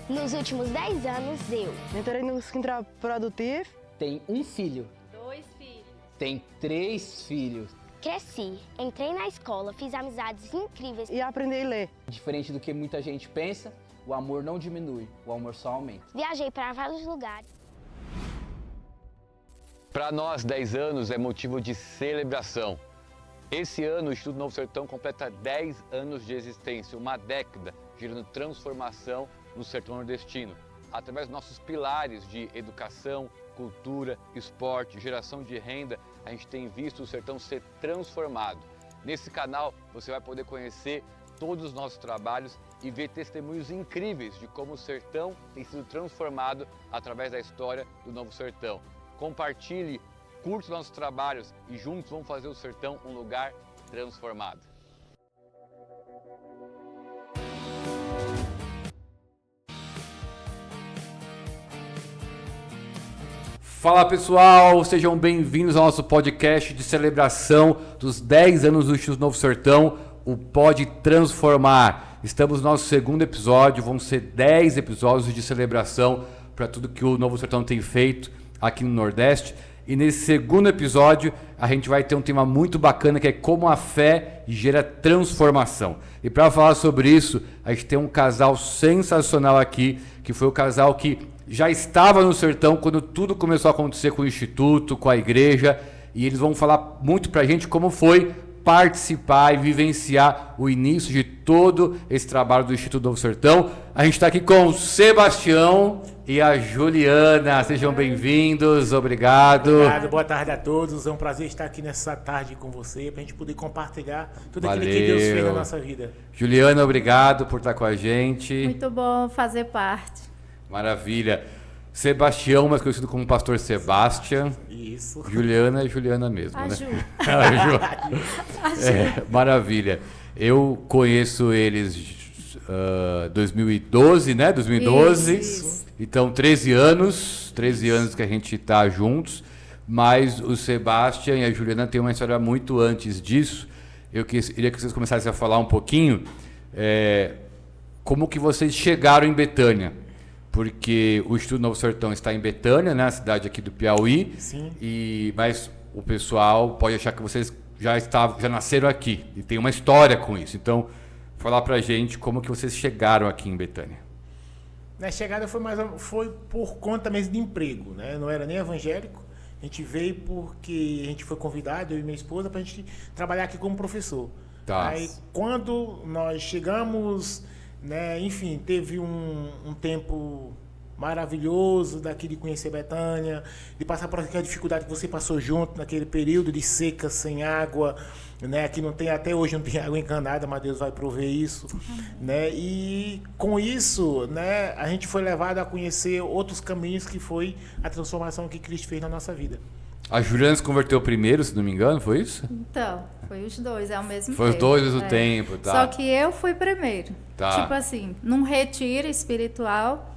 Nos últimos 10 anos, eu entrei no Sintra Produtivo. Tem um filho. 2 filhos. Tem 3 filhos. cresci, entrei na escola, fiz amizades incríveis E aprendi a ler. Diferente do que muita gente pensa, o amor não diminui, o amor só aumenta. Viajei para vários lugares. Para nós, 10 anos é motivo de celebração. Esse ano, o Instituto Novo Sertão completa 10 anos de existência, uma década, gerando transformação no sertão nordestino. Através dos nossos pilares de educação, cultura, esporte, geração de renda, a gente tem visto o sertão ser transformado. Nesse canal, você vai poder conhecer todos os nossos trabalhos e ver testemunhos incríveis de como o sertão tem sido transformado através da história do Novo Sertão. Compartilhe, curta os nossos trabalhos e juntos vamos fazer o sertão um lugar transformado. Fala pessoal, sejam bem-vindos ao nosso podcast de celebração dos 10 anos do Instituto Novo Sertão, o Pode Transformar. Estamos no nosso segundo episódio, vão ser 10 episódios de celebração para tudo que o Novo Sertão tem feito aqui no Nordeste. E nesse segundo episódio a gente vai ter um tema muito bacana que é como a fé gera transformação. E para falar sobre isso, a gente tem um casal sensacional aqui, que foi o casal que já estava no sertão quando tudo começou a acontecer com o Instituto, com a igreja, e eles vão falar muito pra gente como foi participar e vivenciar o início de todo esse trabalho do Instituto Novo Sertão. A gente está aqui com o Sebastião e a Juliana. Sejam bem-vindos, obrigado. Obrigado, boa tarde a todos. É um prazer estar aqui nessa tarde com você, para a gente poder compartilhar tudo aquilo que Deus fez na nossa vida. Juliana, obrigado por estar com a gente. Muito bom fazer parte. Maravilha. Sebastião, mais conhecido como Pastor Sebastião. Isso. Juliana é Juliana mesmo, A né? Ju. A Ju. Maravilha. Eu conheço eles 2012, né? 2012. Isso. Então, 13 anos que a gente está juntos. Mas o Sebastião e a Juliana têm uma história muito antes disso. Eu queria que vocês começassem a falar um pouquinho como que vocês chegaram em Betânia. Porque o Instituto Novo Sertão está em Betânia, né, a cidade aqui do Piauí. Sim. Mas o pessoal pode achar que vocês já nasceram aqui e tem uma história com isso. Então, falar pra gente como que vocês chegaram aqui em Betânia. Na chegada foi por conta mesmo de emprego, né? Não era nem evangélico. A gente veio porque a gente foi convidado, eu e minha esposa, para a gente trabalhar aqui como professor. Tá. Aí, quando nós chegamos, né, enfim, teve um tempo maravilhoso daqui de conhecer Betânia, de passar por aquela dificuldade que você passou junto naquele período de seca, sem água, né? Aqui até hoje não tem água encanada, mas Deus vai prover isso, né? E com isso, né, a gente foi levado a conhecer outros caminhos que foi a transformação que Cristo fez na nossa vida. A Juliana se converteu primeiro, se não me engano, foi isso? Então, foi os dois ao mesmo tempo. Foi os dois ao mesmo tempo, tá. Só que eu fui primeiro. Tá. Tipo assim, num retiro espiritual,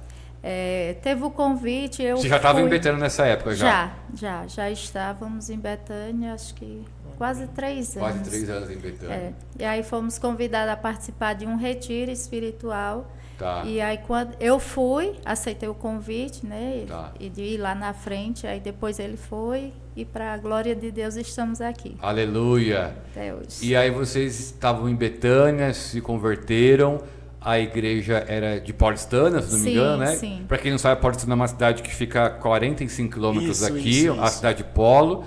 teve o convite, Você já estava em Betânia nessa época, já? Já estávamos em Betânia, acho que quase 3 anos. Quase 3 anos em Betânia. E aí fomos convidados a participar de um retiro espiritual. Tá. E aí quando eu fui, aceitei o convite, né? Tá. E de ir lá na frente, aí depois ele foi e para a glória de Deus estamos aqui. Aleluia. Até hoje. E aí vocês estavam em Betânia, se converteram, a igreja era de Paulistana, se não me engano, né? Sim. Para quem não sabe, Paulistana é uma cidade que fica a 45 quilômetros daqui, Isso. a cidade polo,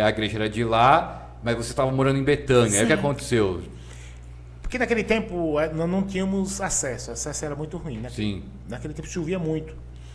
a igreja era de lá, mas vocês estavam morando em Betânia. Aí o que aconteceu? Porque naquele tempo nós não tínhamos acesso, o acesso era muito ruim, né? Sim. Naquele tempo chovia muito.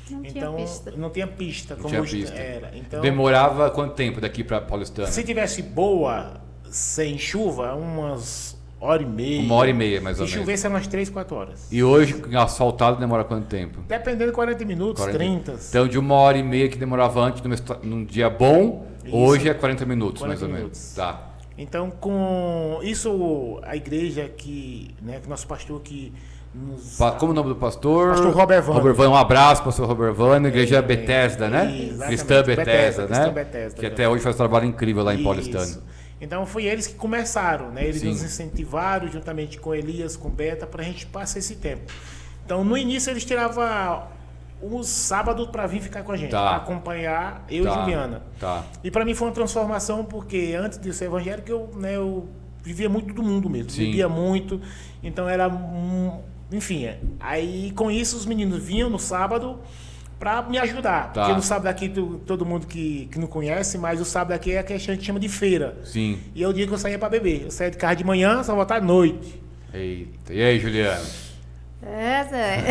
Não tinha Então pista. não tinha pista, Não como tinha hoje pista. era. Então, Demorava quanto tempo daqui para Paulistana? se tivesse boa, sem chuva, umas hora e meia. 1h30, mais ou Se menos. chovesse, eram umas 3, 4 horas. E hoje, asfaltado, demora quanto tempo? Dependendo de 40 minutos, 30. Então, de 1h30 que demorava antes, num dia bom, Isso. hoje é 40 minutos, 40 mais ou minutos. menos. Tá. Então, com isso, a igreja que nosso pastor que nos... Como o nome do pastor? Pastor Robert Vânio. Um abraço, pastor Robert Vânio, igreja Bethesda, né? Exatamente. Cristã Bethesda, né? Cristã Bethesda, que até hoje faz um trabalho incrível lá em Isso. Paulistano. Então, foi eles que começaram, né? Eles Sim. nos incentivaram, juntamente com Elias, com Beta, para a gente passar esse tempo. Então, no início, eles tiravam os sábados para vir ficar com a gente, Tá. para acompanhar eu e Juliana. Tá. E para mim foi uma transformação, porque antes de ser evangélico, eu vivia muito do mundo mesmo, Sim. bebia muito, então era... Enfim, aí com isso os meninos vinham no sábado para me ajudar. Tá. Porque no sábado aqui, todo mundo que não conhece, mas o sábado aqui é a que a gente chama de feira. Sim. E é o dia que eu saía para beber. Eu saía de casa de manhã, só voltar à noite. Eita. E aí, Juliana? Zé.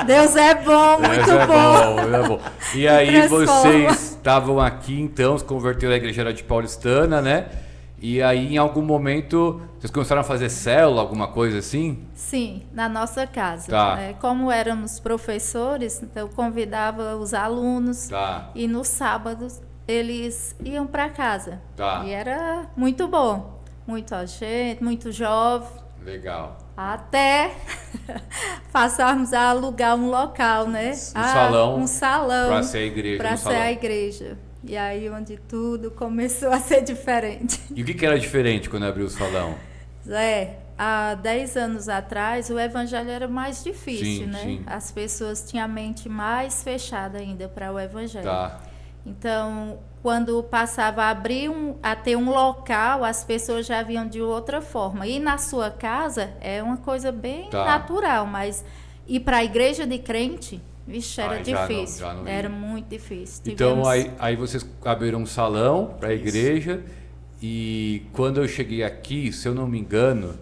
Deus é bom, muito Essa é bom. é bom. E aí Transforma. vocês estavam aqui, então, se converteram à igreja de Paulistana, né? E aí, em algum momento, vocês começaram a fazer célula, alguma coisa assim? Sim, na nossa casa. Tá. Né? Como éramos professores, então eu convidava os alunos Tá. e nos sábados eles iam para casa. Tá. E era muito bom. Muita gente, muito jovem. Legal. Até passarmos a alugar um local, né? salão. Um salão. Pra ser a igreja. Para no ser salão. a igreja. E aí onde tudo começou a ser diferente. E o que era diferente quando abriu o salão? Zé, há 10 anos atrás o evangelho era mais difícil, Sim, né? sim. As pessoas tinham a mente mais fechada ainda para o evangelho. Tá. Então, quando passava a abrir a ter um local, as pessoas já viam de outra forma. E na sua casa é uma coisa bem Tá. natural, mas ir para a igreja de crente, vixe, era Aí já não- difícil. já não ia. Era muito difícil. Então, Tivemos- aí vocês abriram um salão para a igreja. E quando eu cheguei aqui, se eu não me engano,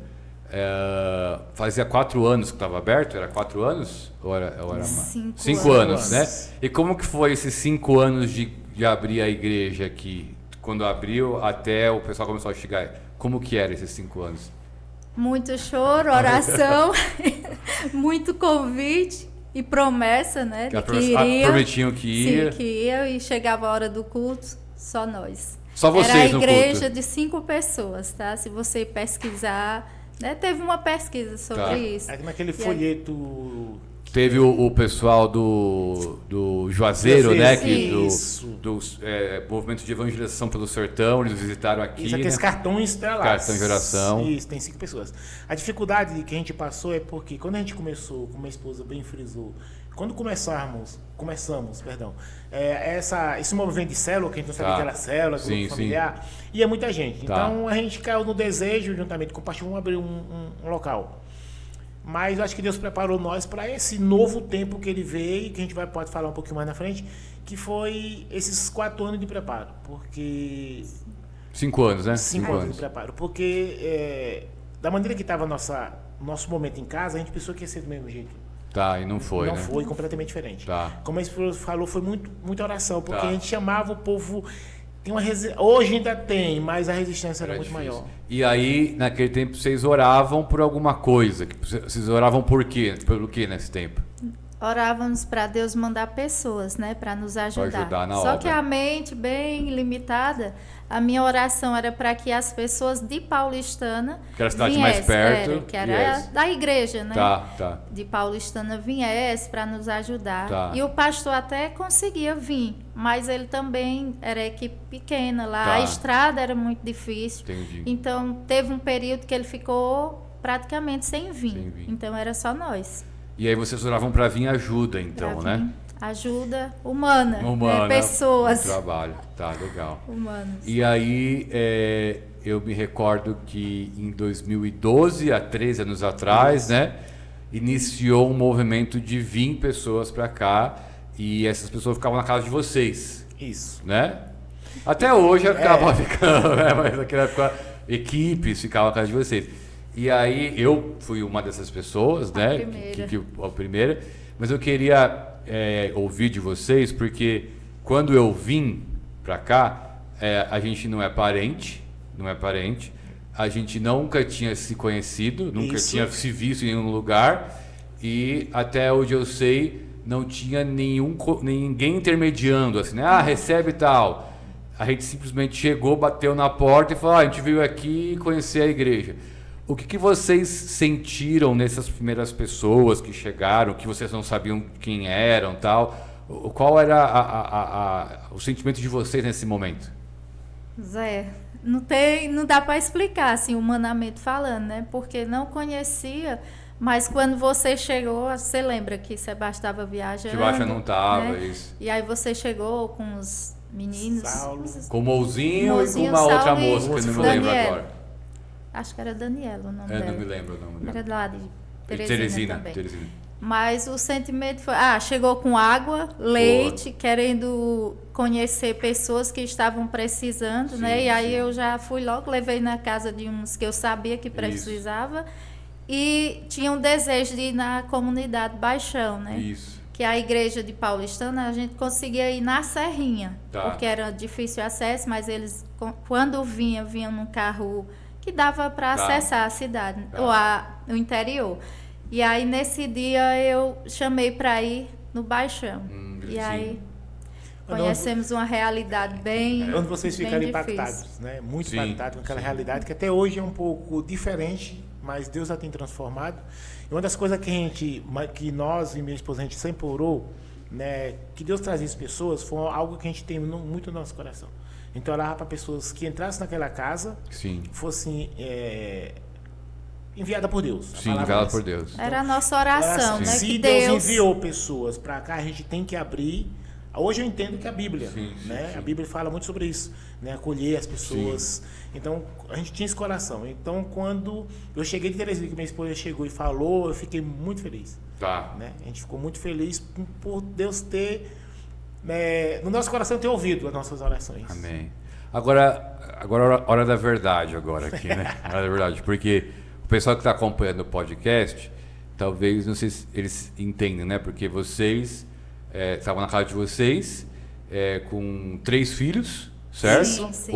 fazia 4 anos que estava aberto? Era 4 anos? Ou era mais? 5 anos, né? anos. E como que foi esses 5 anos de abrir a igreja aqui? Quando abriu até o pessoal começou a chegar. Como que era esses 5 anos? Muito choro, oração, muito convite e promessa, né? De que iria. Prometiam que ia. Sim, que ia e chegava a hora do culto, só nós. Só vocês Era a no igreja culto. de 5 pessoas, tá? Se você pesquisar, né? Teve uma pesquisa sobre Tá. isso. Aí naquele E aí- folheto... Teve o pessoal do Juazeiro, né? Que Isso. do movimento de evangelização pelo sertão, eles visitaram aqui. Isso, aqueles né? cartões estrelados. Cartão de oração. Isso, tem 5 pessoas. A dificuldade que a gente passou é porque quando a gente começou, como minha esposa bem frisou, quando começamos, esse movimento de célula, que a gente não sabia Tá. que era célula, Sim, grupo familiar, ia muita gente. Tá. Então a gente caiu no desejo, juntamente com o pastor, abrir um local. Mas eu acho que Deus preparou nós para esse novo tempo que ele veio, que a gente pode falar um pouquinho mais na frente, que foi esses 4 anos de preparo. Porque 5 anos, né? 5 anos de preparo. Porque da maneira que estava nosso momento em casa, a gente pensou que ia ser do mesmo jeito. Tá, e não foi, Não né? foi, completamente diferente. Tá. Como a esposa falou, foi muita oração, porque Tá. a gente chamava o povo... Hoje ainda tem, mas a resistência era muito difícil. maior. E aí, naquele tempo, vocês oravam por alguma coisa. Vocês oravam por quê? Pelo que nesse tempo? Orávamos para Deus mandar pessoas, né, para nos ajudar. ajudar na Só obra. que a mente bem limitada, a minha oração era para que as pessoas de Paulistana Que era a cidade mais perto, que era viesse. da igreja, né? Tá. De Paulistana viesse para nos ajudar. Tá. E o pastor até conseguia vir, mas ele também era equipe pequena lá, Tá. a estrada era muito difícil. Entendi. Então teve um período que ele ficou praticamente sem vir. Sem vir. Então era só nós. E aí vocês oravam para vir ajuda, então, Pra né? vir ajuda humana, Humana. né? Pessoas Trabalho. Tá, legal. humanas. E aí, eu me recordo que em 2012, há 13 anos atrás, né? Iniciou um movimento de vir pessoas para cá e essas pessoas ficavam na casa de vocês, Isso. né? Até hoje acaba ficando, né? Mas naquela época, equipes ficavam na casa de vocês. E aí, eu fui uma dessas pessoas, né? primeira. A primeira. Mas eu queria ouvir de vocês, porque quando eu vim pra cá, a gente não é parente, a gente nunca tinha se conhecido, nunca Isso. tinha se visto em nenhum lugar, e até onde eu sei, não tinha ninguém intermediando, assim, né? Recebe tal. A gente simplesmente chegou, bateu na porta e falou, a gente veio aqui conhecer a igreja. O que vocês sentiram nessas primeiras pessoas que chegaram, que vocês não sabiam quem eram, tal? Qual era o sentimento de vocês nesse momento? Zé, não dá para explicar, assim, humanamente falando, né? Porque não conhecia, mas quando você chegou, você lembra que Sebastião estava viajando? Sebastião não estava, né? isso. E aí você chegou com os meninos. Saulo. Com o Mouzinho e com Mozinho, uma outra Saulo e moça, que eu não me lembro Daniela. agora. Acho que era Daniela o nome Eu dela. não me lembro o nome Era dela. lá de Teresina também. Teresina. Mas o sentimento foi... chegou com água, leite, querendo conhecer pessoas que estavam precisando, Sim, né? E aí sim. eu já fui logo, levei na casa de uns que eu sabia que precisava. E tinha um desejo de ir na comunidade Baixão, né? Isso. Que a igreja de Paulistana, a gente conseguia ir na Serrinha, Tá. porque era difícil acesso, mas eles, quando vinham num carro que dava para Tá. acessar a cidade, Tá. ou o interior. E aí, nesse dia, eu chamei para ir no Baixão. E sim. aí, conhecemos uma realidade bem Onde vocês bem ficaram difícil. impactados, né? Muito Sim, impactados com aquela realidade, que até hoje é um pouco diferente, mas Deus já tem transformado. E uma das coisas que nós e minha esposa, a gente sempre orou, né? Que Deus trazia as pessoas, foi algo que a gente tem muito no nosso coração. Então, orava para pessoas que entrassem naquela casa, Sim. fossem enviada por Deus. A Sim, palavra enviado é essa. por Deus. Era a nossa oração, né? Se Que Deus enviou pessoas para cá, a gente tem que abrir. Hoje eu entendo que a Bíblia, Sim, né? sim. A Bíblia fala muito sobre isso, né? Acolher as pessoas. Então, a gente tinha esse coração. Então, quando eu cheguei de Teresina, que minha esposa chegou e falou, eu fiquei muito feliz, Tá. né? A gente ficou muito feliz por Deus ter, no nosso coração, ter ouvido as nossas orações. Amém. Agora hora da verdade agora aqui, né? Hora da verdade, porque o pessoal que está acompanhando o podcast, talvez, não sei se eles entendem, né? Porque vocês estavam na casa de vocês com 3 filhos, certo? Sim, sim.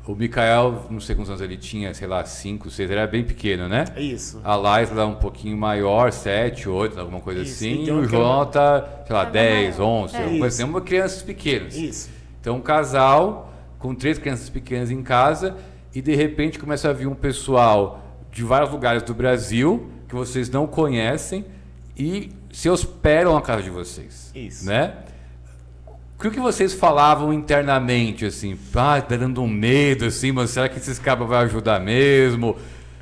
O Mikael, não sei quantos anos ele tinha, sei lá, 5, 6, ele era bem pequeno, né? É isso. A Laisla um pouquinho maior, 7, 8, alguma coisa Isso, assim. e E o John João tá, sei lá, Tava 10, maior. 11, alguma coisa assim. Uma crianças pequenas. Isso. Então, um casal com 3 crianças pequenas em casa e, de repente, começa a vir um pessoal de vários lugares do Brasil que vocês não conhecem e se hospedam na casa de vocês. Isso. Né? O que vocês falavam internamente, assim? Tá dando um medo, assim, mas será que esses cabras vão ajudar mesmo?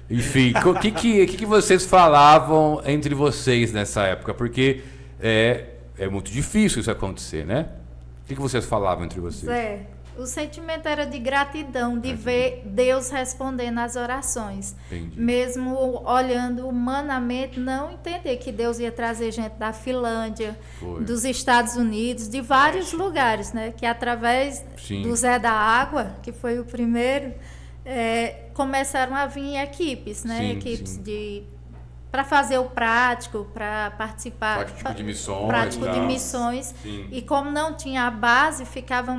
Enfim, o que vocês falavam entre vocês nessa época? Porque é muito difícil isso acontecer, né? O que vocês falavam entre vocês? O sentimento era de gratidão, de ver Deus respondendo às orações. Entendi. Mesmo olhando humanamente, não entender que Deus ia trazer gente da Finlândia, Foi. dos Estados Unidos, de vários lugares, né? Que através Sim. do Zé da Água, que foi o primeiro, começaram a vir equipes, né? Sim, Equipes sim. para fazer o prático, para participar. Prático de missões, Prático de tá. missões. Sim. E como não tinha a base, ficava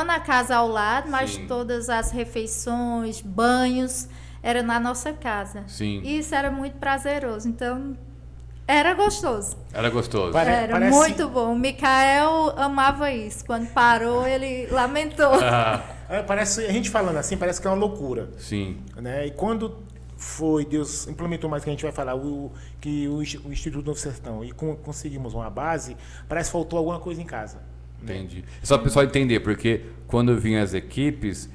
na casa ao lado, mas Sim. todas as refeições, banhos, era na nossa casa. Sim. E isso era muito prazeroso. Então, era gostoso. Era gostoso. Pare- Era parece- muito bom. O Mikael amava isso. Quando parou, ele lamentou. A gente falando assim, parece que é uma loucura. Sim. Né? E quando Deus implementou mais que a gente vai falar, o Instituto Novo Sertão, e conseguimos uma base, parece que faltou alguma coisa em casa. Né? Entendi. Só para o pessoal entender, porque quando vinham as equipes,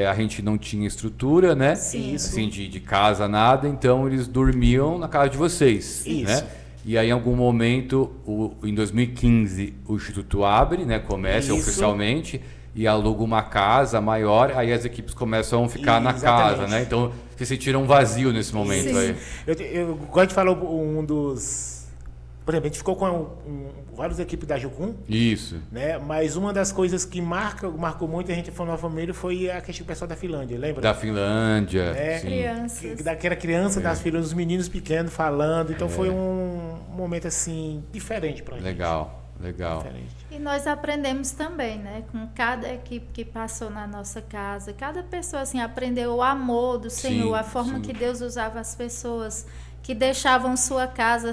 a gente não tinha estrutura, né? Sim. Assim, de casa, nada, então eles dormiam na casa de vocês. Isso. Né? E aí, em algum momento, em 2015, o Instituto abre, né? Começa Isso. oficialmente e aluga uma casa maior, aí as equipes começam a ficar na Exatamente. casa, né? Então, vocês sentiram um vazio nesse momento Sim. aí. Eu gosto de falar um dos... Por exemplo, a gente ficou com várias equipes da Jucum, Isso. né? Mas uma das coisas que marcou muito a gente foi na família foi a questão do pessoal da Finlândia, lembra? Da Finlândia. É. Sim. Crianças. Daquela criança, das filhas, dos meninos pequenos falando. Então foi um momento assim diferente pra gente. Legal, legal. Diferente. E nós aprendemos também, né? Com cada equipe que passou na nossa casa, cada pessoa assim aprendeu o amor do Senhor, a forma sim. que Deus usava as pessoas que deixavam sua casa,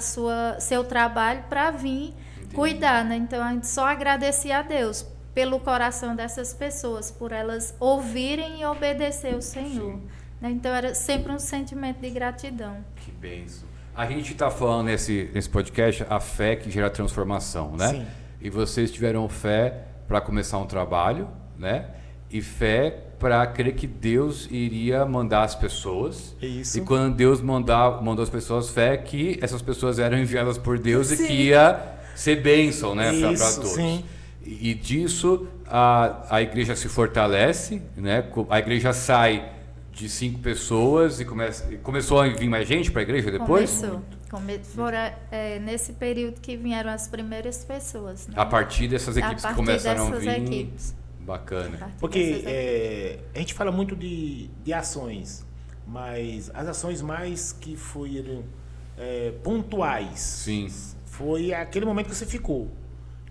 seu trabalho para vir cuidar, né? Então a gente só agradecia a Deus pelo coração dessas pessoas, por elas ouvirem e obedecer o Senhor. Né? Então era sempre um sentimento de gratidão. Que benção. A gente está falando nesse podcast a fé que gera transformação, né? Sim. E vocês tiveram fé para começar um trabalho, né? e fé para crer que Deus iria mandar as pessoas. Isso. E quando Deus mandou as pessoas, fé que essas pessoas eram enviadas por Deus Sim. e que ia ser bênção, né, para Isso, todos. sim. E disso a igreja se fortalece, né? A igreja sai de 5 pessoas e começou a vir mais gente para a igreja depois? Foram nesse período que vieram as primeiras pessoas. Né? A partir dessas equipes que começaram a vir. Equipes. Bacana. Porque a gente fala muito de ações, mas as ações mais que foram pontuais. Sim. Foi aquele momento que você ficou.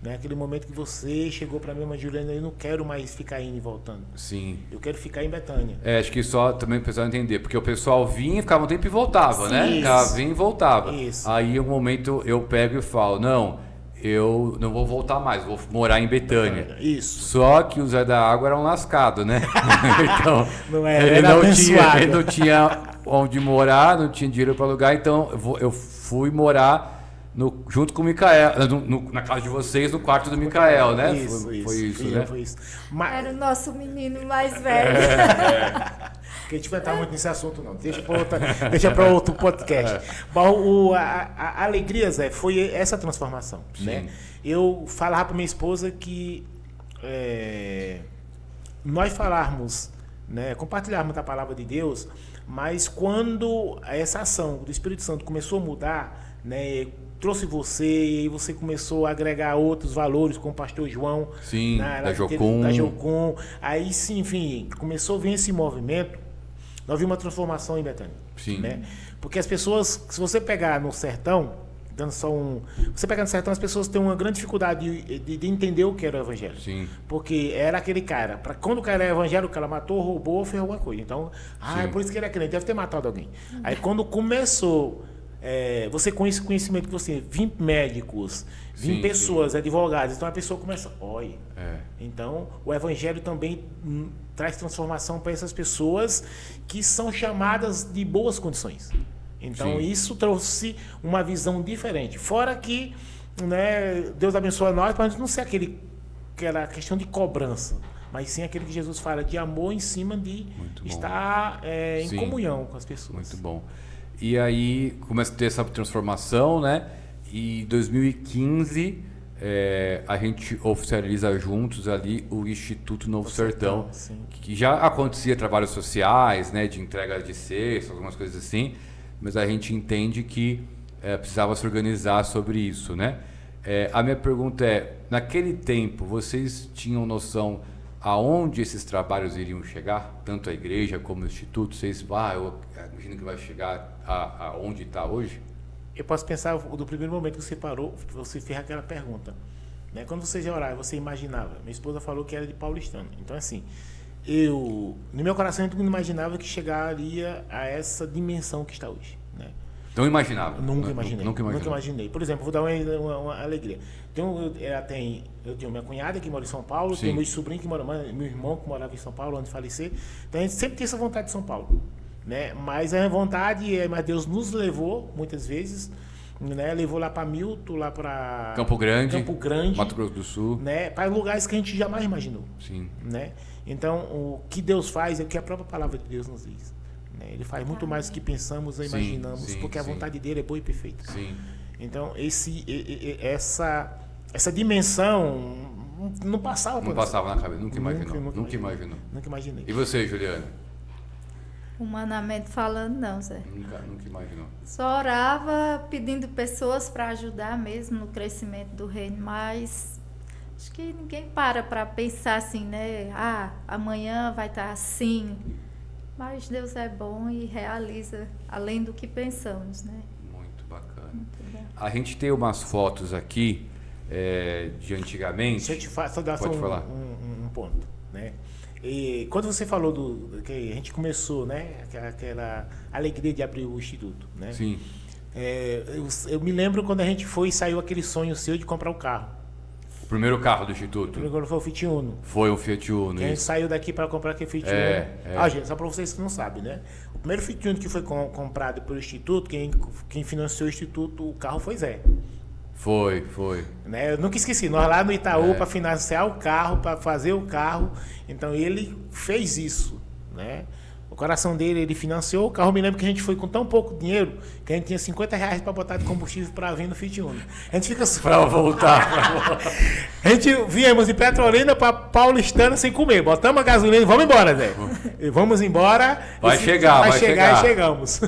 Né? Aquele momento que você chegou para mim, mas Juliana, eu não quero mais ficar indo e voltando. Sim. Eu quero ficar em Betânia. Acho que só também o pessoal entender, porque o pessoal vinha, ficava um tempo e voltava, né? Isso. Ficava, vinha e voltava. Isso. Aí um momento eu pego e falo, não, eu não vou voltar mais, vou morar em Betânia. Isso. Só que o Zé da Água era um lascado, né? Então, Não era abençoado. ele não tinha onde morar, não tinha dinheiro para alugar, então eu fui morar junto com o Micael, na casa de vocês, no quarto do Micael, né? Foi isso, né? Foi isso. Mas, Era o nosso menino mais velho. porque a gente vai entrar muito nesse assunto, não. Deixa para outro podcast. Bom, a alegria, Zé, foi essa transformação. Né? Eu falava para minha esposa que nós falarmos, né, compartilharmos a palavra de Deus, mas quando essa ação do Espírito Santo começou a mudar, né, trouxe você e você começou a agregar outros valores, como o pastor João, sim, da Jocum. Aí sim, enfim, começou a vir esse movimento. Nós vimos uma transformação em Betânia. Sim. Né? Porque as pessoas, se você pegar no sertão, você pegar no sertão, as pessoas têm uma grande dificuldade de entender o que era o evangelho. Sim. Porque era aquele cara, quando o cara era evangélico, o cara matou, roubou ou fez alguma coisa. Então, é por isso que ele é crente, deve ter matado alguém. Aí quando começou, você com esse conhecimento que você, vim médicos, vim pessoas, advogados, então a pessoa começa, olha. Então, o evangelho também traz transformação para essas pessoas que são chamadas de boas condições. Então, isso trouxe uma visão diferente. Fora que, né, Deus abençoa nós para a gente não ser aquela questão de cobrança, mas sim aquele que Jesus fala de amor em cima de estar em comunhão com as pessoas. Muito bom. E aí começa a ter essa transformação, né? E em 2015 a gente oficializa juntos ali o Instituto Novo Sertão, que já acontecia trabalhos sociais, né? De entrega de cestas, algumas coisas assim, mas a gente entende que precisava se organizar sobre isso, né? A minha pergunta é, naquele tempo, vocês tinham noção aonde esses trabalhos iriam chegar? Tanto a igreja como o Instituto? Vocês, eu imagino que vai chegar aonde está hoje? Eu posso pensar do primeiro momento que você parou, você fez aquela pergunta. Né? Quando você já orava, você imaginava. Minha esposa falou que era de paulistano. Então, assim, no meu coração, eu não imaginava que chegaria a essa dimensão que está hoje. Né? Não imaginava? Nunca imaginei. Nunca imaginei. Por exemplo, vou dar uma alegria. Eu tenho minha cunhada que mora em São Paulo, tenho meu sobrinho que mora, meu irmão que morava em São Paulo antes de falecer. Então, a gente sempre tem essa vontade de São Paulo. Né? Mas a vontade, mas Deus nos levou, muitas vezes, né? Levou lá para Milton, lá para Campo Grande, Mato Grosso do Sul, né? Para lugares que a gente jamais imaginou. Sim. Né? Então, o que Deus faz é o que a própria palavra de Deus nos diz. Né? Ele faz muito mais do que pensamos ou imaginamos, porque a vontade dele é boa e perfeita. Sim. Então, essa dimensão não passava por Não passava na cabeça, nunca imaginou. Nunca imaginei. E você, Juliana? Humanamente falando, não, Zé. Nunca imaginou. Só orava pedindo pessoas para ajudar mesmo no crescimento do reino, mas acho que ninguém para pensar assim, né? Amanhã vai estar assim. Mas Deus é bom e realiza além do que pensamos, né? Muito bacana. Muito bom. A gente tem umas fotos aqui de antigamente. Deixa eu te dar só um ponto, né? E quando você falou que a gente começou, né, aquela alegria de abrir o instituto, né? Sim. Eu me lembro quando a gente saiu aquele sonho seu de comprar o carro. O primeiro carro do instituto? O primeiro foi o Fiat Uno. Foi um Fiat Uno. Que a gente saiu daqui para comprar aquele Fiat Uno. Gente, só para vocês que não sabem, né? O primeiro Fiat Uno que foi comprado pelo instituto, quem financiou o instituto, o carro foi Zé. Foi. Né? Eu nunca esqueci, nós lá no Itaú para financiar o carro, para fazer o carro. Então ele fez isso, né? O coração dele, ele financiou o carro. Eu me lembro que a gente foi com tão pouco dinheiro que a gente tinha R$50 para botar de combustível para vir no Fit Uno. A gente fica Pra voltar. A gente viemos de Petrolina para Paulistana sem comer. Botamos a gasolina e vamos embora, Zé. E vamos embora. Vai chegar e chegamos.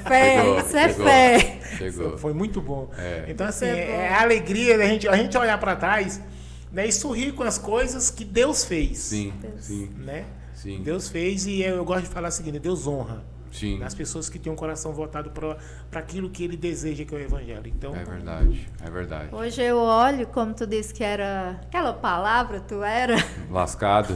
Fé, Chegou, isso é chegou. fé. Chegou. Foi muito bom. Então, assim, Isso é bom. é a alegria da gente, a gente olhar para trás, né, e sorrir com as coisas que Deus fez. Sim. Né? Sim. Deus fez e eu gosto de falar o seguinte, Deus honra Sim. as pessoas que têm um coração voltado para aquilo que ele deseja, que é o evangelho. Então, É verdade. Hoje eu olho, como tu disse que era aquela palavra, tu era, Lascado.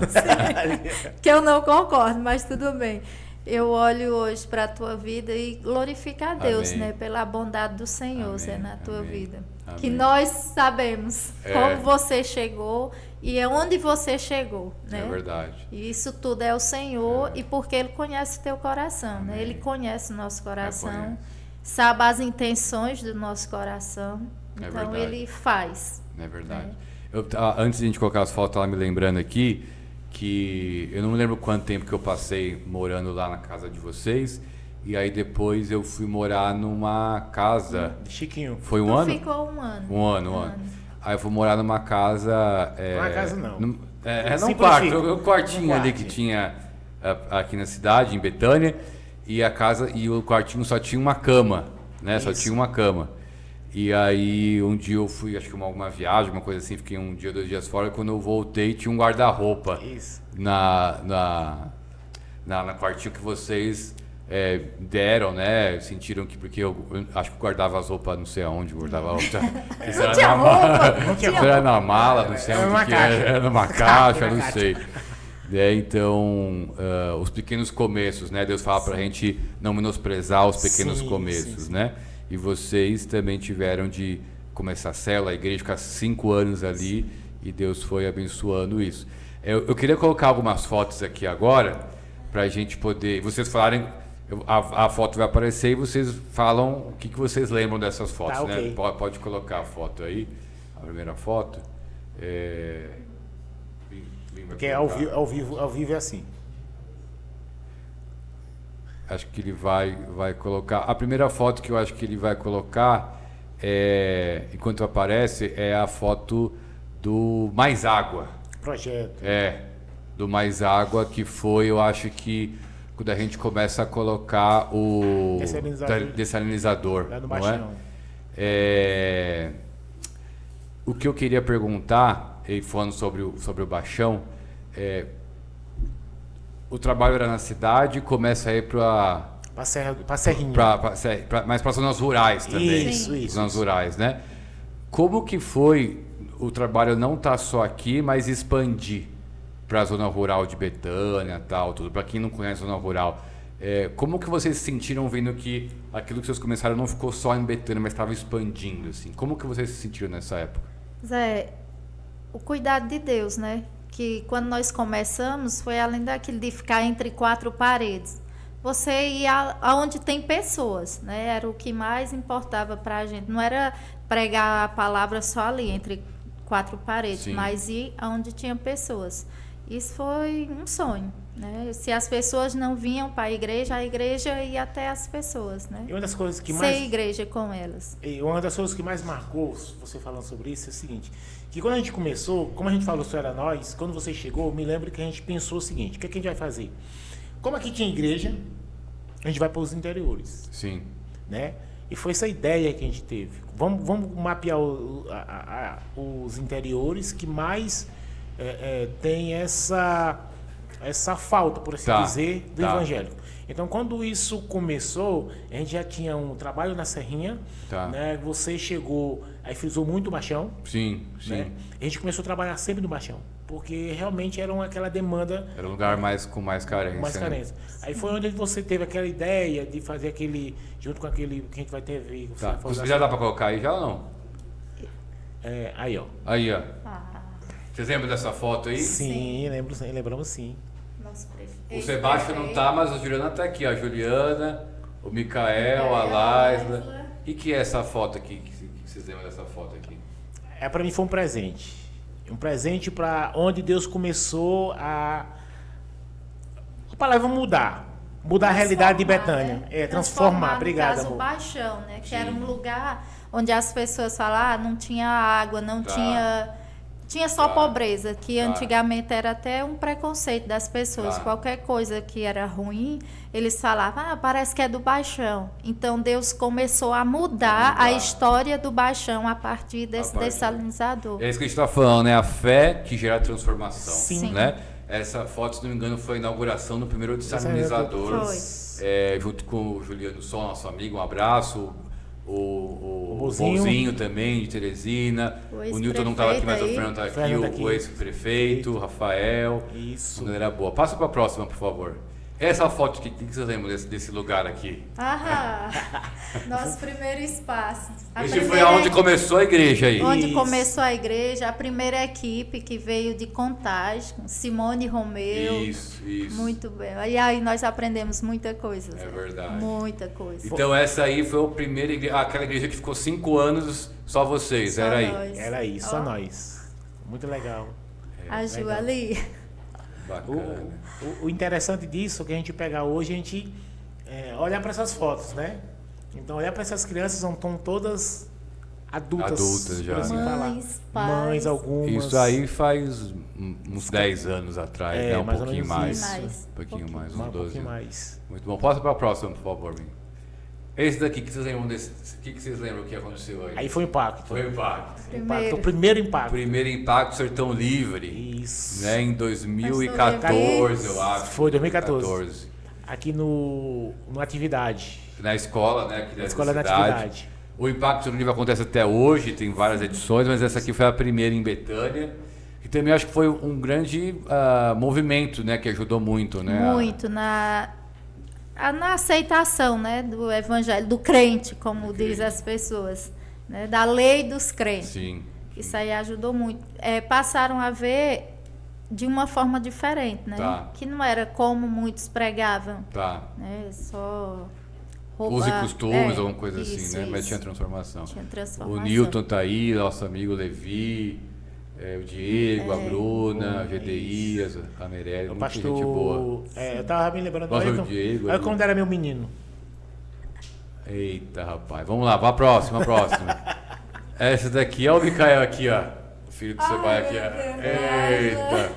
que eu não concordo, mas tudo bem. Eu olho hoje para a tua vida e glorificar a Deus, Amém. né? Pela bondade do Senhor, Amém, Zé, na tua amém, vida. amém. Que nós sabemos É. como você chegou e aonde você chegou, né? É verdade. E isso tudo é o Senhor e porque Ele conhece o teu coração, né? Amém. Ele conhece o nosso coração, conhece. sabe as intenções do nosso coração. É Então verdade. Ele faz. É verdade. Antes de a gente colocar as fotos, ela me lembrando aqui que eu não me lembro quanto tempo que eu passei morando lá na casa de vocês. E aí depois eu fui morar numa casa. Chiquinho. Foi um Tu ano? ficou um ano. Um ano. Aí eu fui morar numa casa. Numa casa não. Num Simplifica. quarto. Um quartinho Um ali quarto. que tinha aqui na cidade, em Betânia. E a casa e o quartinho só tinha uma cama, né? Só Isso. tinha uma cama. E aí um dia eu fui, acho que alguma viagem, uma coisa assim, fiquei um dia, 2 dias fora. Quando eu voltei tinha um guarda-roupa Isso. na quartinho que vocês deram, né? Sentiram que, porque eu acho que eu guardava as roupas, não sei aonde, guardava a roupa. Isso era tinha na mala, roupa, não tinha isso era na mala, não sei Era onde numa que caixa. era numa caixa, Era não caixa. sei. Então, os pequenos começos, né? Deus fala pra gente não menosprezar os pequenos Sim, começos, sim. né? E vocês também tiveram de começar a célula, a igreja, ficar 5 anos ali e Deus foi abençoando isso. Eu queria colocar algumas fotos aqui agora pra gente poder... Vocês falarem... A foto vai aparecer e vocês falam o que vocês lembram dessas fotos, Tá, né? ok. Pode colocar a foto aí, a primeira foto. Porque ao vivo é assim. Acho que ele vai colocar. A primeira foto que eu acho que ele vai colocar, enquanto aparece, é a foto do Mais Água. Projeto. Do Mais Água, que foi, eu acho que, quando a gente começa a colocar o dessalinizador Lá no não Baixão. O que eu queria perguntar, e falando sobre o Baixão, o trabalho era na cidade, começa a ir para Pra Serrinha. mais para zonas rurais também. Isso. Zonas rurais, né? Como que foi o trabalho não estar só aqui, mas expandir para a zona rural de Betânia, tal, tudo. Para quem não conhece a zona rural, como que vocês se sentiram vendo que aquilo que vocês começaram não ficou só em Betânia, mas estava expandindo, assim? Como que vocês se sentiram nessa época? Zé, o cuidado de Deus, né? Que quando nós começamos foi além daquilo de ficar entre 4 paredes. Você ia aonde tem pessoas, né? Era o que mais importava para a gente. Não era pregar a palavra só ali entre 4 paredes, Sim. mas ir aonde tinha pessoas. Isso foi um sonho, né? Se as pessoas não vinham para a igreja ia até as pessoas, né? E uma das coisas que Ser mais... igreja com elas. E uma das coisas que mais marcou, você falando sobre isso, é o seguinte, que quando a gente começou, como a gente falou só era nós, quando você chegou, me lembro que a gente pensou o seguinte, o que a gente vai fazer? Como aqui tinha igreja, a gente vai para os interiores, Sim. né? E foi essa ideia que a gente teve. Vamos mapear os interiores que mais tem essa falta, por assim dizer, do evangélico. Então, quando isso começou, a gente já tinha um trabalho na Serrinha, né? Você chegou, aí frisou muito o Baixão. Sim. Né? A gente começou a trabalhar sempre no Baixão, porque realmente era aquela demanda... Era um lugar com mais carência. Mais carência. Aí foi onde você teve aquela ideia de fazer aquele, junto com aquele que a gente vai ter... Você já dá para colocar aí já ou não? Aí, ó. Aí, ó. Vocês lembram dessa foto aí? Sim, lembramos sim. Nosso prefeito. O Sebastião não tá, mas a Juliana tá aqui, ó. A Juliana, o Micael, a Laisla. E que é essa foto aqui que vocês lembram dessa foto aqui? Para mim foi um presente. Um presente para onde Deus começou a palavra mudar. Mudar a realidade de Betânia. Né? Transformar. Obrigado, no caso, amor. o Baixão, né? Que Sim. era um lugar onde as pessoas falavam, não tinha água, não tinha só pobreza, que antigamente era até um preconceito das pessoas. Qualquer coisa que era ruim, eles falavam, parece que é do Baixão. Então Deus começou a mudar a história do Baixão a partir desse dessalinizador. É isso que a gente está falando, né? A fé que gera transformação. Sim. Né? Essa foto, se não me engano, foi a inauguração do primeiro dessalinizador. Foi. Junto com o Juliano Sol, nosso amigo, um abraço. O Bozinho. Bozinho também, de Teresina. O Newton não estava aqui, mas o Fernando está aqui. Fernando aqui. O ex-prefeito, o Rafael. Isso. Uma galera boa. Passa para a próxima, por favor. Essa foto aqui, o que vocês lembram desse lugar aqui? Nosso primeiro espaço. Esse foi onde começou a igreja aí. Onde Isso. começou a igreja, a primeira equipe que veio de Contagem, Simone Romeu. Isso. Muito bem. E aí nós aprendemos muita coisa. É verdade. Muita coisa. Então essa aí foi a primeira igreja, aquela igreja que ficou 5 anos, só vocês, era aí. Nós. Era aí, só nós. Muito legal. A Ju ali. Bacana. O interessante disso é que a gente pegar hoje, a gente olhar para essas fotos, né? Então, olhar para essas crianças, estão todas adultas já. por assim falar. Mães, pais. Mães, algumas. Isso aí faz uns 10 anos atrás, né? Um mais ou pouquinho menos mais. isso. Um pouquinho mais, uns Um 12 pouquinho anos. mais. Muito bom. Passa para a próxima, por favor, Vini. Esse daqui, o que vocês lembram desse? O que vocês lembram que aconteceu aí? Aí foi o impacto. Foi o impacto. O primeiro impacto. Primeiro impacto Sertão Livre. Isso. Né, em 2014, eu acho. Foi 2014. Aqui no Atividade. Na escola, né? Aqui Na escola da Atividade. O Impacto no Livro acontece até hoje, tem várias edições, mas essa aqui foi a primeira em Betânia. E também acho que foi um grande movimento, né? Que ajudou muito, né? Muito na aceitação, né, do evangelho, do crente, como diz as pessoas, né, da lei dos crentes. Sim. Isso aí ajudou muito. Passaram a ver de uma forma diferente, né? Tá. Que não era como muitos pregavam, Tá. né? Só Usos e roubar. costumes, alguma coisa isso, assim, né? Mas isso. tinha transformação. Tinha transformação. O Newton tá aí, nosso amigo Levi, o Diego, a Bruna, a GDI, a Merelli, O muita pastor. gente boa. Eu tava me lembrando. Pastor Olha Diego, olha ali. quando era meu menino. Eita, rapaz. Vamos lá, a próxima. Essa daqui é o Micael aqui, ó. O filho do seu pai aqui, ó. Eita.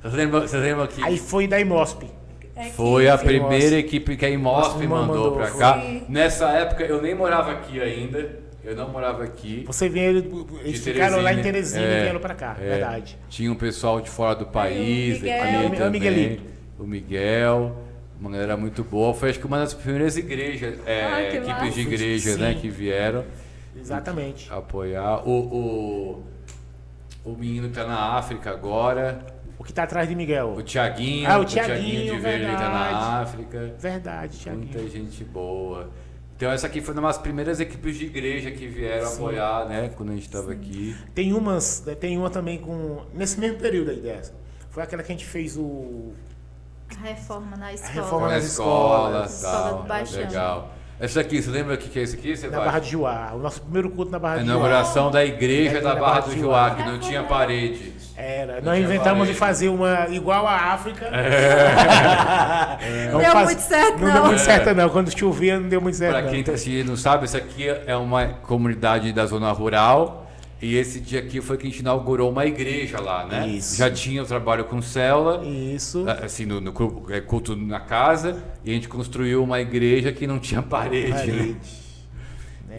Vocês lembram que Aí foi da Imosp. foi a Foi primeira Imosp. equipe que a Imosp Imosp mandou mandou, pra foi. cá. Nessa época eu nem morava aqui ainda. Eu não morava aqui. Você vinha, eles ficaram lá em Teresina e vieram pra cá, é. verdade. Tinha um pessoal de fora do país Miguel. aqui O também. Miguelito. O Miguel. Uma galera muito boa. Foi acho que uma das primeiras igrejas, que equipes massa. de igreja, Sim. né, que vieram Exatamente. apoiar. O menino tá na África agora. O que tá atrás de Miguel. O Tiaguinho. Ah, o o Tiaguinho Thiaguinho, de Verde tá na verdade. África. Verdade, Thiaguinho. Muita gente boa. Então essa aqui foi uma das primeiras equipes de igreja que vieram apoiar, né, quando a gente estava aqui. Tem uma também nesse mesmo período aí dessa. Foi aquela que a gente fez A reforma na escola. reforma Na nas escola, escolas. Escola tal. do Baixão. Legal. Essa aqui, você lembra o que é esse aqui? Você Na Barra de Juá. O nosso primeiro culto na Barra A de Juá. inauguração da igreja da Na Barra do Juá, que Juá. não tinha parede. Era. Não Nós tinha inventamos parede. de fazer uma igual à África. Não deu muito certo, Não deu muito certo, não. Quando chovia, não deu muito certo, Para não. quem não sabe, essa aqui é uma comunidade da zona rural. E esse dia aqui foi que a gente inaugurou uma igreja lá, né? Isso. Já tinha o trabalho com célula. Isso. Assim, no culto na casa, e a gente construiu uma igreja que não tinha parede, né? Parede.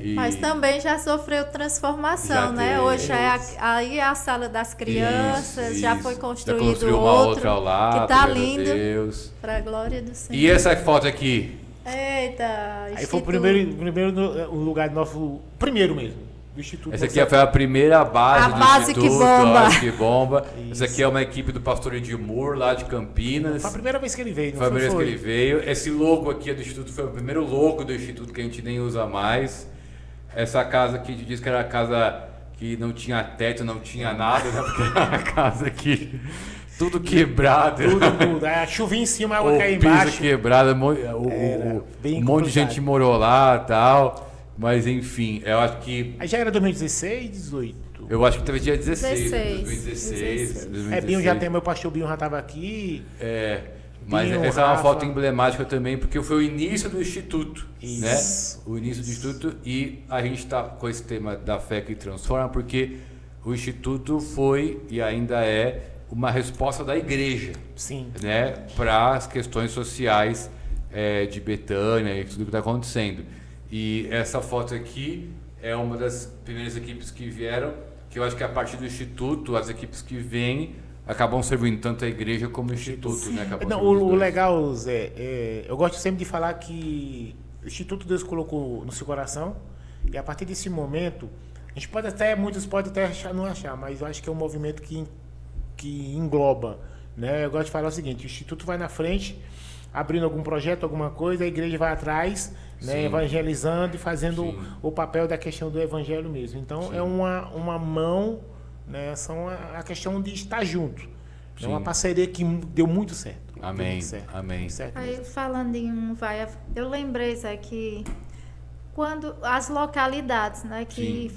E- Mas também já sofreu transformação, Já né? teve. Hoje aí é a sala das crianças, já foi Já construído construiu uma outro, outra ao lado, que tá graças a lindo, Deus. para a glória do Senhor. E essa foto aqui? Eita, Aí foi o Instituto. primeiro o lugar do nosso. Primeiro mesmo. Do Instituto. Essa aqui foi a primeira base A do base que Instituto, bomba. a base que bomba. Isso. Essa aqui é uma equipe do pastor Edmur, lá de Campinas. Foi a primeira vez que ele veio, não Foi a primeira foi? vez que ele veio. Esse logo aqui é do Instituto, foi o primeiro logo do Instituto que a gente nem usa mais. Essa casa aqui, a gente disse que era a casa que não tinha teto, não tinha nada, né? Porque era uma casa aqui, tudo quebrado. Tudo. A chuvinha em cima, a água O caía piso embaixo. quebrado, Era bem um monte de complicado. gente morou lá e tal. Mas enfim, eu acho que. Aí já era 2016, 18. Eu acho que teve dia 16, 16. 2016. Binho já tem, meu pastor Binho já estava aqui. Mas Binho, essa é uma Rafa. foto emblemática também, porque foi o início do Instituto, Isso. né? O início do Instituto, e a gente está com esse tema da fé que transforma, porque o Instituto foi e ainda é uma resposta da igreja, Sim. né? Para as questões sociais de Betânia e tudo que está acontecendo. E essa foto aqui é uma das primeiras equipes que vieram, que eu acho que a partir do Instituto, as equipes que vêm acabam servindo tanto a igreja como o Instituto, né? Acabam Não, servindo os o dois. legal, Zé, eu gosto sempre de falar que o Instituto Deus colocou no seu coração, e a partir desse momento, a gente pode até, muitos podem até não achar, mas eu acho que é um movimento que engloba, né? Eu gosto de falar o seguinte: o Instituto vai na frente, abrindo algum projeto, alguma coisa, a igreja vai atrás, né? Sim. Evangelizando e fazendo Sim. o papel da questão do evangelho mesmo. Então, Sim. é uma mão, né? São a questão de estar junto. É Sim. uma parceria que deu muito certo. Deu Amém, muito certo. amém. Muito certo Aí, mesmo. falando em eu lembrei, Zé, que quando as localidades, né, que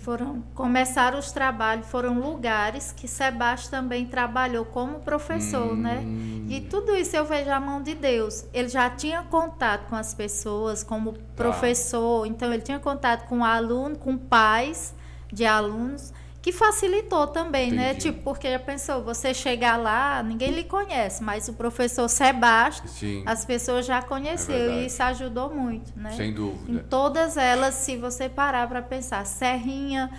começaram os trabalhos, foram lugares que Sebastião também trabalhou como professor, né? E tudo isso eu vejo a mão de Deus. Ele já tinha contato com as pessoas como professor, então ele tinha contato com aluno, com pais de alunos, que facilitou também, né? Entendi. Tipo, porque já pensou, você chegar lá, ninguém lhe conhece, mas o professor Sebastião, Sim, as pessoas já conheciam verdade. e isso ajudou muito, né? sem Em dúvida. todas elas, se você parar para pensar, Serrinha,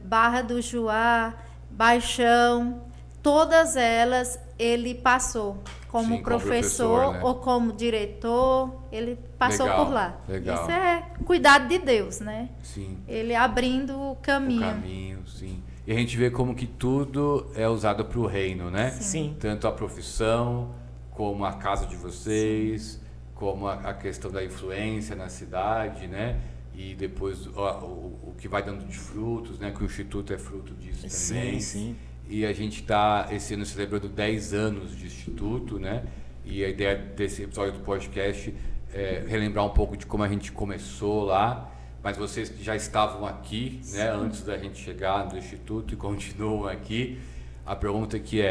Barra do Juá, Baixão, todas elas ele passou como Sim, como professor, professor, né? ou como diretor, ele passou Legal, por lá. legal. Isso é cuidado de Deus, né? Sim. Ele abrindo o caminho. O caminho, sim. E a gente vê como que tudo é usado para o reino, né? Sim. Tanto a profissão, como a casa de vocês, como a questão da influência na cidade, né? E depois o que vai dando de frutos, né? Que o Instituto é fruto disso também. Sim, sim. E a gente está esse ano celebrando 10 anos de Instituto, né? E a ideia desse episódio do podcast é relembrar um pouco de como a gente começou lá, mas vocês já estavam aqui, né? Antes da gente chegar no Instituto e continuam aqui. A pergunta que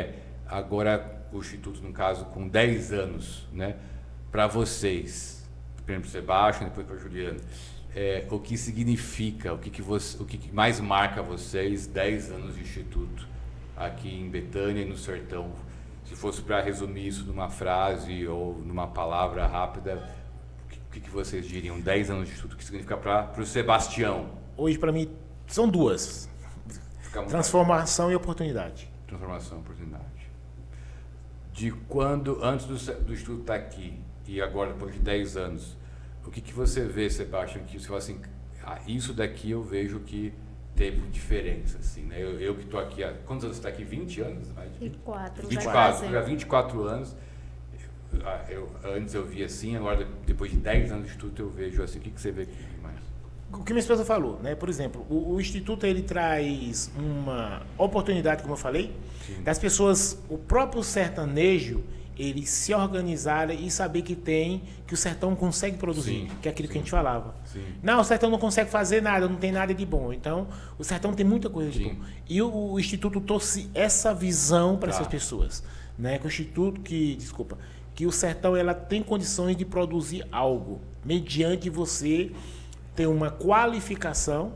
agora o Instituto, no caso, com 10 anos, né? Para vocês, primeiro para o Sebastião, depois para a Juliana, o que significa, o que mais marca vocês 10 anos de Instituto aqui em Betânia e no Sertão? Se fosse para resumir isso numa frase ou numa palavra rápida, o que vocês diriam? 10 anos de Instituto, o que significa para o Sebastião? Hoje, para mim, são duas: Fica à vontade. transformação e oportunidade. Transformação e oportunidade. De quando, antes do Instituto estar aqui e agora depois de 10 anos, o que você vê, Sebastião, que você fala assim, isso daqui eu vejo que teve diferença, assim, né? Eu que estou aqui há... Quantos anos você está aqui? 20 anos? Mais de 24, 24, há 24 anos. Antes eu via assim, agora depois de 10 anos de Instituto eu vejo assim. O que você vê aqui mais? O que minha esposa falou, né? Por exemplo, o Instituto ele traz uma oportunidade, como eu falei, Sim. das pessoas, o próprio sertanejo, ele se organizar e saber que o sertão consegue produzir, Sim, que é aquilo que a sim. gente falava. Sim. Não, o sertão não consegue fazer nada, não tem nada de bom. Então, o sertão tem muita coisa de Sim. bom. E o Instituto trouxe essa visão para Tá. essas pessoas, né? Que o Instituto, que o sertão ela tem condições de produzir algo, mediante você ter uma qualificação,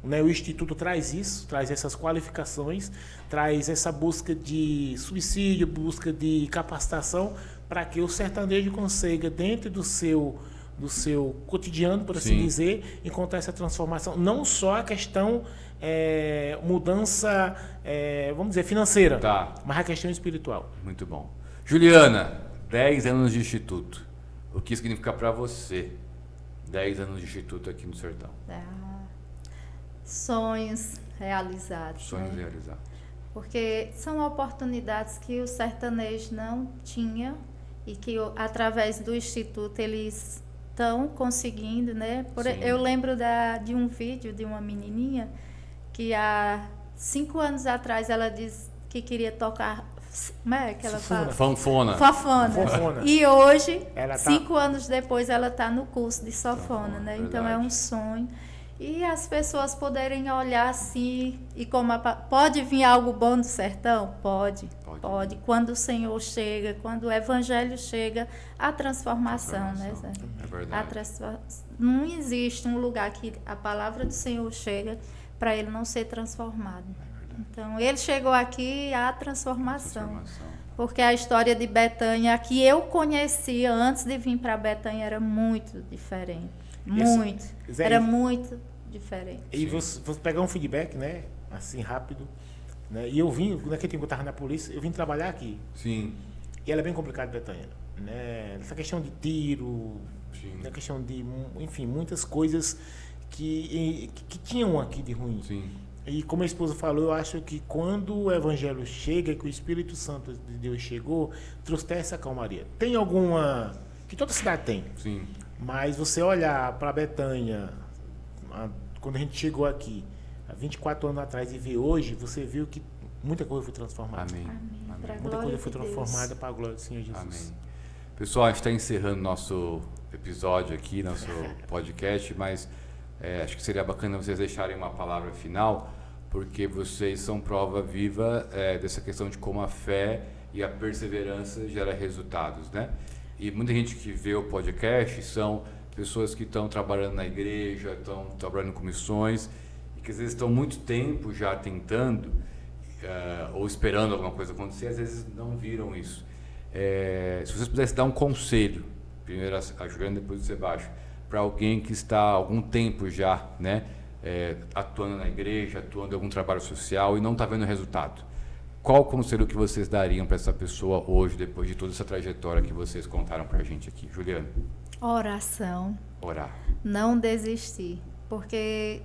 né? O Instituto traz isso, traz essas qualificações, traz essa busca de subsídio, busca de capacitação, para que o sertanejo consiga, dentro do seu cotidiano, por assim Sim. dizer, encontrar essa transformação. Não só a questão mudança, vamos dizer, financeira, Tá. mas a questão espiritual. Muito bom. Juliana, 10 anos de Instituto. O que significa para você 10 anos de Instituto aqui no Sertão? Sonhos realizados. Sonhos né? realizados. Porque são oportunidades que o sertanejo não tinha e que através do Instituto eles estão conseguindo, né? Sim. Eu lembro de um vídeo de uma menininha que há 5 anos atrás ela disse que queria Como é que ela fala? Fanfona. Fofona. Fofona. E hoje, Ela tá- 5 anos depois, ela está no curso de sofona, né? Então é verdade. um sonho. E as pessoas poderem olhar assim, e como pode vir algo bom do sertão? Pode. Quando o Senhor chega, quando o Evangelho chega, a transformação, né, Zé? É verdade. Não existe um lugar que a palavra do Senhor chega para ele não ser transformado. Então, ele chegou aqui à transformação. Porque a história de Betânia, que eu conhecia antes de vir para Betânia, era muito diferente. Muito. Zé, Era muito diferente. E você pegar um feedback, né? Assim, rápido. Né? E eu vim, naquele tempo que eu estava na polícia, eu vim trabalhar aqui. Sim. E ela é bem complicada, Betânia. Né? Essa questão de tiro, essa questão de, enfim, muitas coisas que tinham aqui de ruim. Sim. E como a esposa falou, eu acho que quando o Evangelho chega, que o Espírito Santo de Deus chegou, trouxe essa calmaria. Tem alguma... que toda cidade tem. Sim. Mas você olhar para Betânia, quando a gente chegou aqui, há 24 anos atrás, e ver hoje, você viu que muita coisa foi transformada. Amém. Pra Muita glória coisa foi de Deus. transformada para a glória do Senhor Jesus. Amém. Pessoal, a gente está encerrando nosso episódio aqui, nosso podcast, mas acho que seria bacana vocês deixarem uma palavra final, porque vocês são prova viva dessa questão de como a fé e a perseverança gera resultados, né? E muita gente que vê o podcast são pessoas que estão trabalhando na igreja, estão trabalhando com missões, e que às vezes estão muito tempo já tentando, ou esperando alguma coisa acontecer, às vezes não viram isso. Se vocês pudessem dar um conselho, primeiro a Juliana, depois o Sebastião, para alguém que está há algum tempo já, né, atuando na igreja, atuando em algum trabalho social e não está vendo resultado, qual o conselho que vocês dariam para essa pessoa hoje, depois de toda essa trajetória que vocês contaram para a gente aqui? Juliana? Oração. Orar. Não desistir. Porque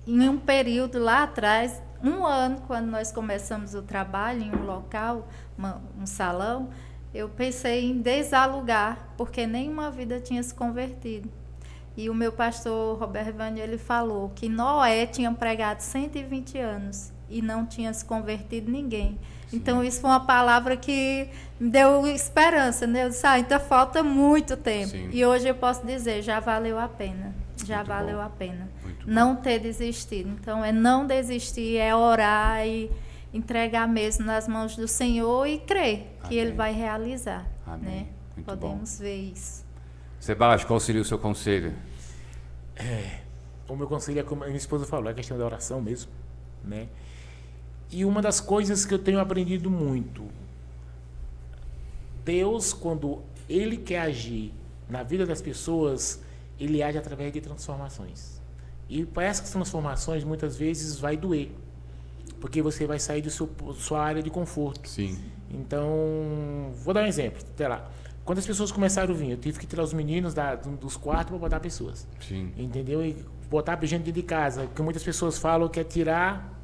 em um período lá atrás, 1 ano, quando nós começamos o trabalho em um local, um salão, eu pensei em desalugar, porque nenhuma vida tinha se convertido. E o meu pastor Roberto Vânio, ele falou que Noé tinha pregado 120 anos e não tinha se convertido ninguém. Sim. Então isso foi uma palavra que me deu esperança, né? Eu disse, então falta muito tempo. Sim. E hoje eu posso dizer, já valeu a pena. Já Muito valeu bom. a pena. Muito Não ter desistido. Então é não desistir, é orar e entregar mesmo nas mãos do Senhor e crer que Amém. Ele vai realizar. Amém. Né? Muito Podemos ver isso. Sebastião, qual seria o seu conselho? O meu conselho é como a minha esposa falou, é a questão da oração mesmo, né? E uma das coisas que eu tenho aprendido muito, Deus, quando Ele quer agir na vida das pessoas, Ele age através de transformações. E parece que as transformações muitas vezes vai doer, porque você vai sair da sua área de conforto. Sim. Então, vou dar um exemplo, até lá. Quando as pessoas começaram a vir, eu tive que tirar os meninos dos quartos para botar pessoas. Sim. Entendeu? E botar gente dentro de casa, que muitas pessoas falam que é tirar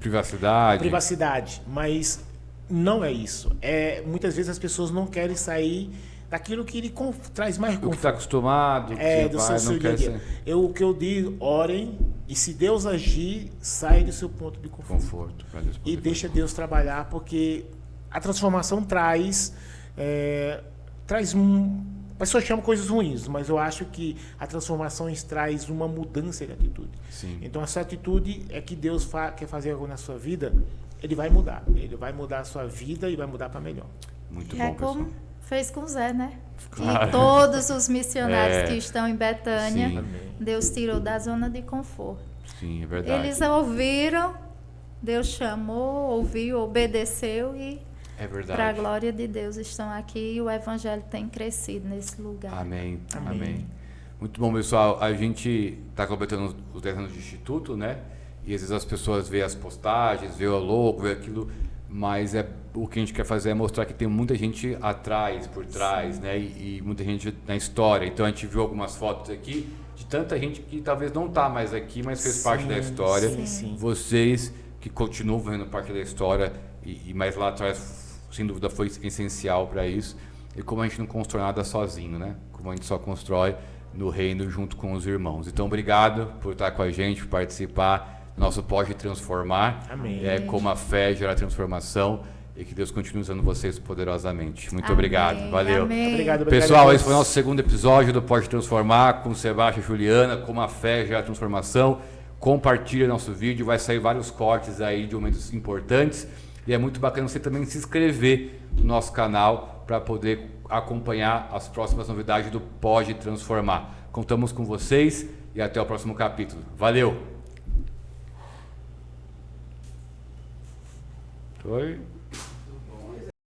Privacidade. mas não é isso. Muitas vezes as pessoas não querem sair daquilo que lhe traz mais O que está conforto. acostumado, que você Do vai, seu não dia a quer dia. ser O que eu digo, orem, e se Deus agir, sai do seu ponto de conforto. conforto. Pra Deus E poder deixa fazer. Deus trabalhar, porque a transformação traz pessoas chamam coisas ruins, mas eu acho que a transformação traz uma mudança de atitude. Sim. Então essa atitude é que Deus quer fazer algo na sua vida, Ele vai mudar. Ele vai mudar a sua vida e vai mudar para melhor. Muito É bom, pessoal. como fez com Zé, né? Claro. E todos os missionários que estão em Betânia, Sim. Deus tirou da zona de conforto. Sim, é verdade. Eles ouviram, Deus chamou, ouviu, obedeceu e, É para a verdade. glória de Deus, estão aqui e o Evangelho tem crescido nesse lugar. Amém. Amém. Amém. Muito bom, pessoal. A gente está completando os 10 anos de Instituto, né? E às vezes as pessoas veem as postagens, veem o logo, veem aquilo, mas o que a gente quer fazer é mostrar que tem muita gente atrás, por trás, né? E muita gente na história. Então a gente viu algumas fotos aqui de tanta gente que talvez não está mais aqui, mas fez parte da história. Sim. Vocês que continuam fazendo parte da história e mais lá atrás, sem dúvida, foi essencial para isso. E como a gente não constrói nada sozinho, né? Como a gente só constrói no reino junto com os irmãos. Então, obrigado por estar com a gente, por participar. Nosso Pode Transformar. Amém. Como a fé gera transformação. e que Deus continue usando vocês poderosamente. Muito Amém, obrigado. Valeu. amém. Obrigado. Pessoal, a esse foi o Deus. nosso segundo episódio do Pode Transformar com o Sebastião e Juliana, como a fé gera transformação. Compartilha nosso vídeo, vai sair vários cortes aí de momentos importantes. E é muito bacana você também se inscrever no nosso canal para poder acompanhar as próximas novidades do Pode Transformar. Contamos com vocês e até o próximo capítulo. Valeu! Oi.